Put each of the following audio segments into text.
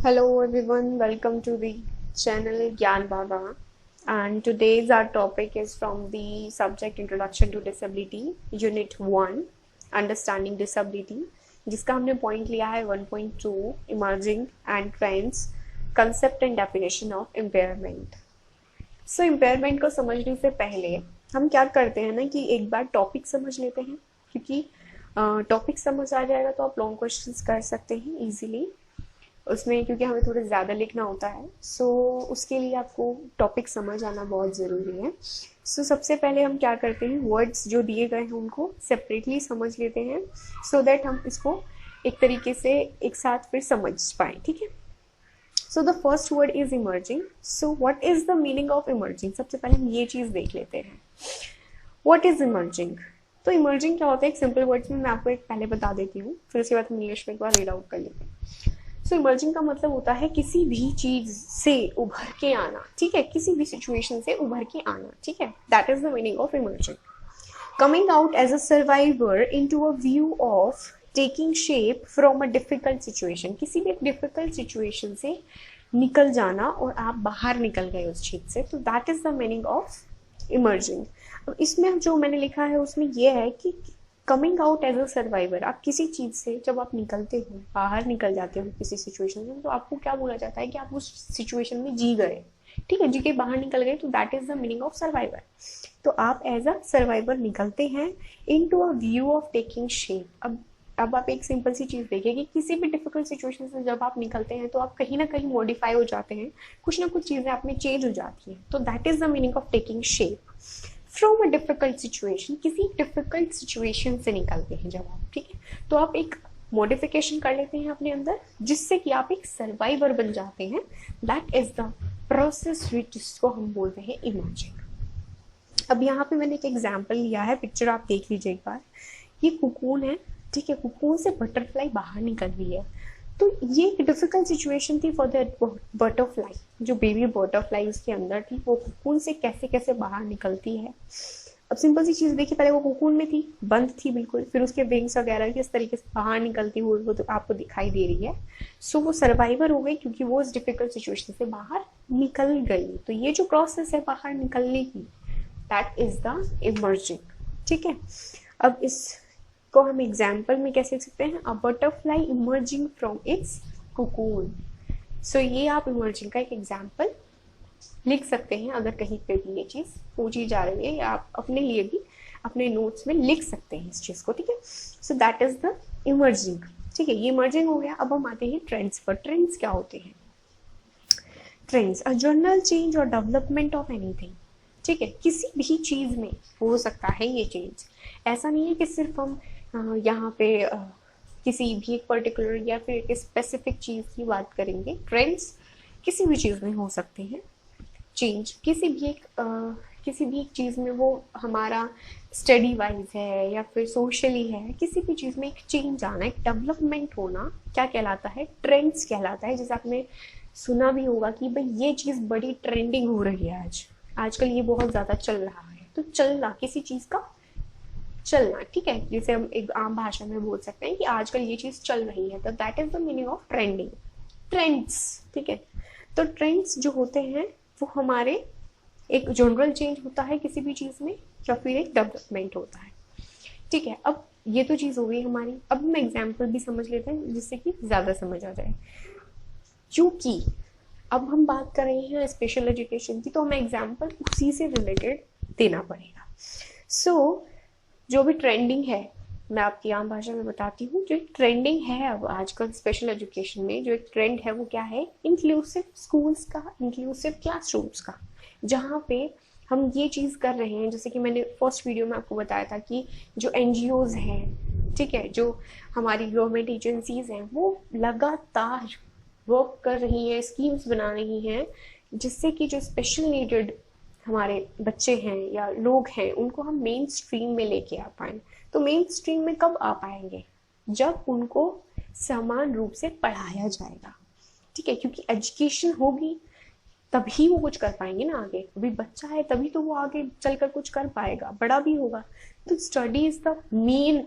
Hello everyone, welcome to the channel Gyan Baba. And today's our topic is from the subject Introduction to Disability, Unit 1, Understanding Disability, जिसका हमने point लिया है 1.2 Emerging and Trends, Concept and Definition of Impairment. So impairment को समझने से पहले हम क्या करते हैं ना कि एक बार टॉपिक समझ लेते हैं, क्योंकि टॉपिक समझ आ जाएगा तो आप लॉन्ग क्वेश्चंस कर सकते हैं इजीली उसमें, क्योंकि हमें थोड़ा ज़्यादा लिखना होता है। उसके लिए आपको टॉपिक समझ आना बहुत ज़रूरी है। सबसे पहले हम क्या करते हैं, वर्ड्स जो दिए गए हैं उनको सेपरेटली समझ लेते हैं सो दैट हम इसको एक तरीके से एक साथ फिर समझ पाए, ठीक है। The first word is emerging. What is the meaning of emerging? सबसे पहले हम ये चीज़ देख लेते हैं, व्हाट इज इमर्जिंग। तो इमर्जिंग क्या होता है, एक सिंपल वर्ड्स में मैं आपको एक पहले बता देती हूँ, फिर उसके बाद हम इंग्लिश में एक बार रीड आउट कर लेते हैं। इमर्जिंग का मतलब होता है किसी भी चीज से उभर के आना, ठीक है, किसी भी सिचुएशन से उभर के आना, ठीक है। That is the meaning of emerging. Coming out as a survivor into a view of taking shape from a difficult situation. किसी भी डिफिकल्ट सिचुएशन से निकल जाना और आप बाहर निकल गए उस चीज से, तो that is the meaning of emerging. अब इसमें जो मैंने लिखा है उसमें यह है कि coming out as a survivor, आप किसी चीज से जब आप निकलते हो, बाहर निकल जाते हो किसी सिचुएशन में, तो आपको क्या बोला जाता है कि आप उस सिचुएशन में जी गए, ठीक है, जी के बाहर निकल गए, तो that is the meaning of survivor. तो आप एज अ सर्वाइवर निकलते हैं into a view of taking shape. अब आप एक सिंपल सी चीज देखिए कि किसी भी डिफिकल्ट सिचुएशन से जब आप निकलते हैं तो आप कहीं ना कहीं मॉडिफाई हो जाते हैं, कुछ ना कुछ चीजें आप में चेंज हो जाती हैं, तो that is the meaning of taking shape from a difficult situation. किसी डिफिकल्ट सिचुएशन से निकलते हैं जब आप, ठीक है, तो आप एक मॉडिफिकेशन कर लेते हैं अपने अंदर, जिससे कि आप एक सर्वाइवर बन जाते हैं। दैट इज द प्रोसेस जिसको हम बोलते हैं इमर्जिंग। अब यहाँ पे मैंने एक एग्जाम्पल लिया है, पिक्चर आप देख लीजिए एक बार। ये कुकून है, ठीक है, कुकून से बटरफ्लाई बाहर निकल रही है, तो ये एक डिफिकल्ट सिचुएशन थी फॉर दैट बटरफ्लाई। जो बेबी बटरफ्लाई उसके अंदर थी, वो कुकून से कैसे कैसे बाहर निकलती है। अब सिंपल सी चीज देखिए, पहले वो कुकून में थी, बंद थी बिल्कुल, फिर उसके विंग्स वगैरह किस तरीके से बाहर निकलती हुई वो तो आपको दिखाई दे रही है। वो सर्वाइवर हो गई क्योंकि वो इस डिफिकल्ट सिचुएशन से बाहर निकल गई। तो ये जो प्रोसेस है बाहर निकलने की, दैट इज द इमर्जिंग, ठीक है। अब इस को हम एग्जाम्पल में कैसे लिख सकते हैं, a butterfly emerging from its cocoon. ये आप इमर्जिंग का एक एग्जाम्पल लिख सकते हैं, अगर कहीं पे भी ये चीज पूछी जा रही है, या आप अपने लिए भी अपने नोट्स में लिख सकते हैं इस चीज को, ठीक है। दैट इज द इमर्जिंग, ठीक है। ये इमर्जिंग हो गया। अब हम आते हैं ट्रेंड्स पर। ट्रेंड्स क्या होते हैं? ट्रेंड्स अ जनरल चेंज और डेवलपमेंट ऑफ एनीथिंग, ठीक है, किसी भी चीज में हो सकता है ये चेंज। ऐसा नहीं है कि सिर्फ हम यहाँ पे किसी भी एक पर्टिकुलर या फिर एक स्पेसिफिक चीज की बात करेंगे। ट्रेंड्स किसी भी चीज में हो सकते हैं चेंज, किसी भी एक चीज में, वो हमारा स्टडी वाइज है या फिर सोशली है, किसी भी चीज में एक चेंज आना, एक डेवलपमेंट होना, क्या कहलाता है? ट्रेंड्स कहलाता है। जैसे आपने सुना भी होगा कि भाई ये चीज बड़ी ट्रेंडिंग हो रही है आजकल, ये बहुत ज्यादा चल रहा है। तो चलना, किसी चीज का चलना, ठीक है, जिसे हम एक आम भाषा में बोल सकते हैं कि आजकल ये चीज चल रही है, तो that is the meaning of trending, trends, ठीक है। तो ट्रेंड्स जो होते हैं वो हमारे एक जनरल चेंज होता है किसी भी चीज में, या फिर एक डेवलपमेंट होता है, ठीक है। अब ये तो चीज हो गई हमारी। अब हम एग्जाम्पल भी समझ लेते हैं जिससे कि ज्यादा समझ आ जाए। क्योंकि अब हम बात कर रहे हैं स्पेशल एजुकेशन की, तो हमें एग्जाम्पल उसी से रिलेटेड देना पड़ेगा। जो भी ट्रेंडिंग है, मैं आपकी आम भाषा में बताती हूँ, जो एक ट्रेंडिंग है अब आजकल स्पेशल एजुकेशन में, जो एक ट्रेंड है वो क्या है? इंक्लूसिव स्कूल्स का, इंक्लूसिव क्लासरूम्स का, जहाँ पे हम ये चीज कर रहे हैं। जैसे कि मैंने फर्स्ट वीडियो में आपको बताया था कि जो एनजीओज हैं, ठीक है, जो हमारी गवर्नमेंट एजेंसीज हैं, वो लगातार वर्क कर रही हैं, स्कीम्स बना रही हैं, जिससे कि जो स्पेशल नीडेड हमारे बच्चे हैं या लोग हैं, उनको हम मेन स्ट्रीम में लेके आ पाए। तो मेन स्ट्रीम में कब आ पाएंगे? जब उनको समान रूप से पढ़ाया जाएगा, ठीक है, क्योंकि एजुकेशन होगी तभी वो कुछ कर पाएंगे ना आगे। अभी बच्चा है तभी तो वो आगे चलकर कुछ कर पाएगा, बड़ा भी होगा। तो study is the main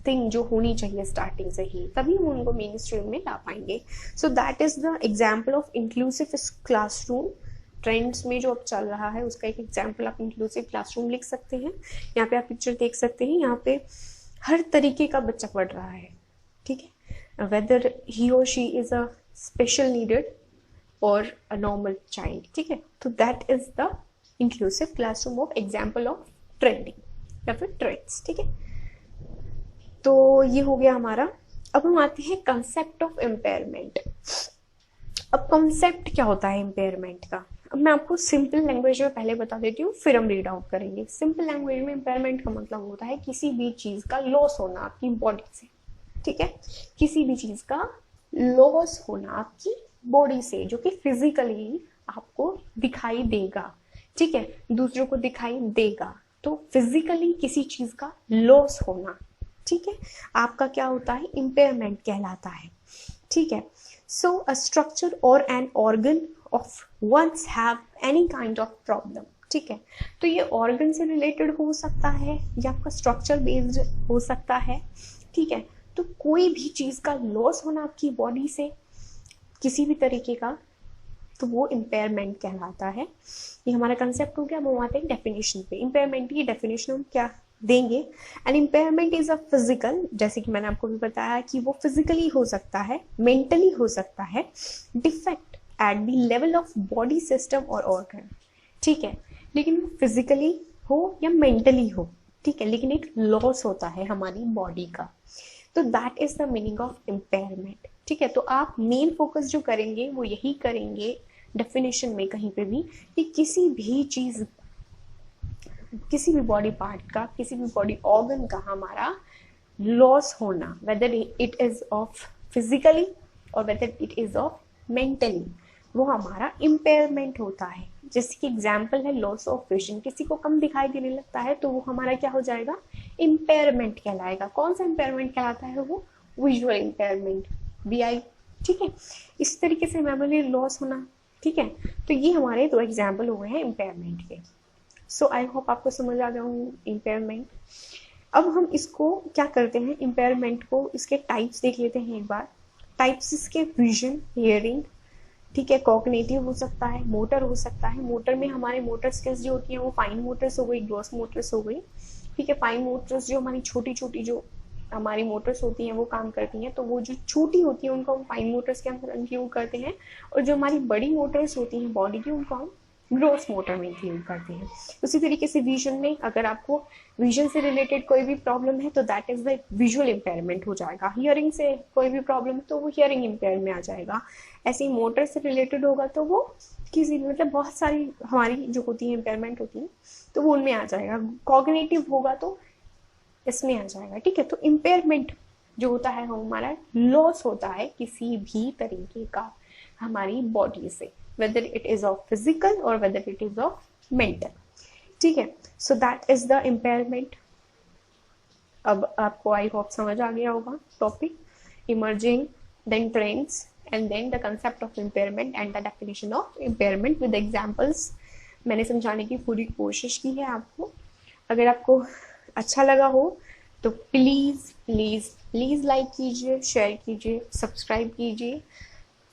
thing जो होनी चाहिए स्टार्टिंग से ही, तभी हम उनको मेन स्ट्रीम में ला पाएंगे. So that is the example of inclusive classroom. Trends में जो अब चल रहा है उसका एक एग्जाम्पल आप इंक्लूसिव क्लासरूम लिख सकते हैं. यहाँ पे आप पिक्चर देख सकते हैं, यहाँ पे हर तरीके का बच्चा पढ़ रहा है. ठीक है, वेदर ही और she is a special needed और अ नॉर्मल चाइल्ड. ठीक है, तो that is the inclusive classroom of example of trending या फिर ट्रेंड्स. ठीक है, तो ये हो गया हमारा. अब हम आते हैं कंसेप्ट ऑफ इम्पेयरमेंट. अब कंसेप्ट क्या होता है इम्पेयरमेंट का? अब मैं आपको सिंपल लैंग्वेज में पहले बता देती हूँ, फिर हम रीड आउट करेंगे. सिंपल लैंग्वेज में इम्पेयरमेंट का मतलब होता है किसी भी चीज का लॉस होना आपकी बॉडी से. ठीक है, किसी भी चीज का लॉस होना आपकी बॉडी से, जो कि फिजिकली आपको दिखाई देगा. ठीक है, दूसरों को दिखाई देगा. तो फिजिकली किसी चीज का लॉस होना, ठीक है, आपका क्या होता है? इम्पेयरमेंट कहलाता है. ठीक है, सो अ स्ट्रक्चर और an organ of once have any kind of problem. ठीक है, तो ये ऑर्गन से रिलेटेड हो सकता है या आपका स्ट्रक्चर बेस्ड हो सकता है. ठीक है, तो कोई भी चीज का लॉस होना आपकी बॉडी से किसी भी तरीके का, तो वो इम्पेयरमेंट कहलाता है. ये हमारा कंसेप्ट हो गया. अब हम आते हैं डेफिनेशन पे. इम्पेयरमेंट की डेफिनेशन हम क्या देंगे? An impairment is a physical, जैसे कि मैंने आपको भी बताया कि वो फिजिकली हो सकता है, मेंटली हो सकता है, defect at the level of body system और ऑर्गन. ठीक है, लेकिन वो फिजिकली हो या मेंटली हो, ठीक है, लेकिन एक लॉस होता है हमारी बॉडी का. तो that is the meaning of impairment. ठीक है, तो आप मेन फोकस जो करेंगे वो यही करेंगे डेफिनेशन में कहीं पे भी, कि किसी भी चीज, किसी भी बॉडी पार्ट का, किसी भी बॉडी ऑर्गन का हमारा लॉस होना, whether it is of physically और whether it is of mentally, वो हमारा इम्पेयरमेंट होता है. जैसे कि एग्जाम्पल है लॉस ऑफ विजन. किसी को कम दिखाई देने लगता है तो वो हमारा क्या हो जाएगा? इम्पेयरमेंट कहलाएगा. कौन सा इम्पेयरमेंट कहलाता है? वो विजुअल इम्पेयरमेंट, BI. ठीक है, इस तरीके से मेमोरी लॉस होना. ठीक है, तो ये हमारे दो एग्जाम्पल हुए हैं इम्पेयरमेंट के. सो आई होप आपको समझ आ गया हूँ इम्पेयरमेंट. अब हम इसको क्या करते हैं, इम्पेयरमेंट को, इसके टाइप्स देख लेते हैं एक बार. टाइप्स इसके विजन, हियरिंग, ठीक है, कॉग्निटिव हो सकता है, मोटर हो सकता है. मोटर में हमारे मोटर स्किल्स जो होती हैं वो फाइन मोटर्स हो गई, ग्रॉस मोटर्स हो गई. ठीक है, फाइन मोटर्स जो हमारी छोटी छोटी जो हमारी मोटर्स होती हैं वो काम करती हैं, तो वो जो छोटी होती हैं उनको हम फाइन मोटर्स के अंदर इंक्लूड करते हैं, और जो हमारी बड़ी मोटर्स होती हैं बॉडी की उनको हम ग्रॉस मोटर में इंक्लूड करते हैं. उसी तरीके से विजन में, अगर आपको विजन से रिलेटेड कोई भी प्रॉब्लम है तो that is the visual impairment हो जाएगा. हियरिंग से कोई भी प्रॉब्लम है तो वो हियरिंग इम्पेयर में आ जाएगा. ऐसे ही मोटर से रिलेटेड होगा तो वो किसी, मतलब बहुत सारी हमारी जो होती है इम्पेयरमेंट होती है तो वो उनमें आ जाएगा. कॉग्निटिव होगा तो इसमें आ जाएगा. ठीक है, तो इम्पेयरमेंट जो होता है वो हमारा लॉस होता है किसी भी तरीके का हमारी बॉडी से, whether it is of physical or whether it is of mental. ठीक है, so that is the impairment. अब आपको आई होप समझ आ गया होगा topic, emerging, then trends, and then the concept of impairment and the definition of impairment with examples. मैंने समझाने की पूरी कोशिश की है आपको. अगर आपको अच्छा लगा हो तो प्लीज़ प्लीज़ प्लीज़ लाइक कीजिए, शेयर कीजिए, सब्सक्राइब कीजिए,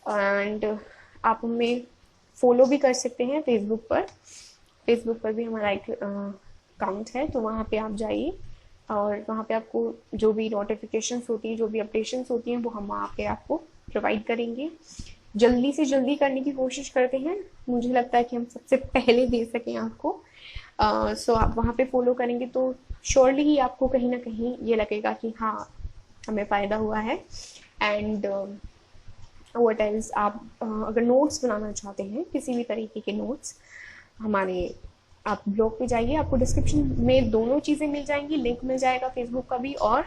एंड आप हमें फॉलो भी कर सकते हैं फेसबुक पर. फेसबुक पर भी हमारा एक अकाउंट है, तो वहाँ पे आप जाइए और वहाँ पे आपको जो भी नोटिफिकेशंस होती हैं, जो भी अपडेशंस होती हैं वो हम वहाँ पे आपको प्रोवाइड करेंगे. जल्दी से जल्दी करने की कोशिश करते हैं, मुझे लगता है कि हम सबसे पहले दे सकें आपको. सो आप वहाँ पे फॉलो करेंगे तो श्योरली ही आपको कहीं ना कहीं ये लगेगा कि हाँ हमें फ़ायदा हुआ है. एंड व्हाट एल्स, आप अगर नोट्स बनाना चाहते हैं, किसी भी तरीके के नोट्स, हमारे आप ब्लॉग पे जाइए, आपको डिस्क्रिप्शन में दोनों चीज़ें मिल जाएंगी. लिंक मिल जाएगा फेसबुक का भी और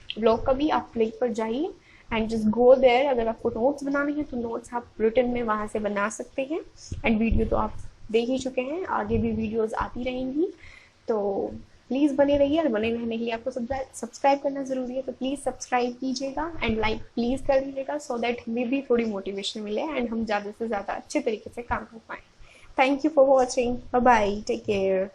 ब्लॉग का भी. आप लिंक पर जाइए एंड जस्ट गो देयर. अगर आपको नोट्स बनाने हैं तो नोट्स आप रिटन में वहाँ से बना सकते हैं. एंड वीडियो तो आप देख ही चुके हैं, आगे भी वीडियोज़ आती रहेंगी. तो प्लीज़ बने रहिए, और बने रहने के लिए आपको सब्सक्राइब करना ज़रूरी है. तो प्लीज़ सब्सक्राइब कीजिएगा एंड लाइक प्लीज़ कर दीजिएगा, सो दैट हमें भी थोड़ी मोटिवेशन मिले एंड हम ज़्यादा से ज़्यादा अच्छे तरीके से काम कर पाएँ. Thank you for watching. Bye bye, take care.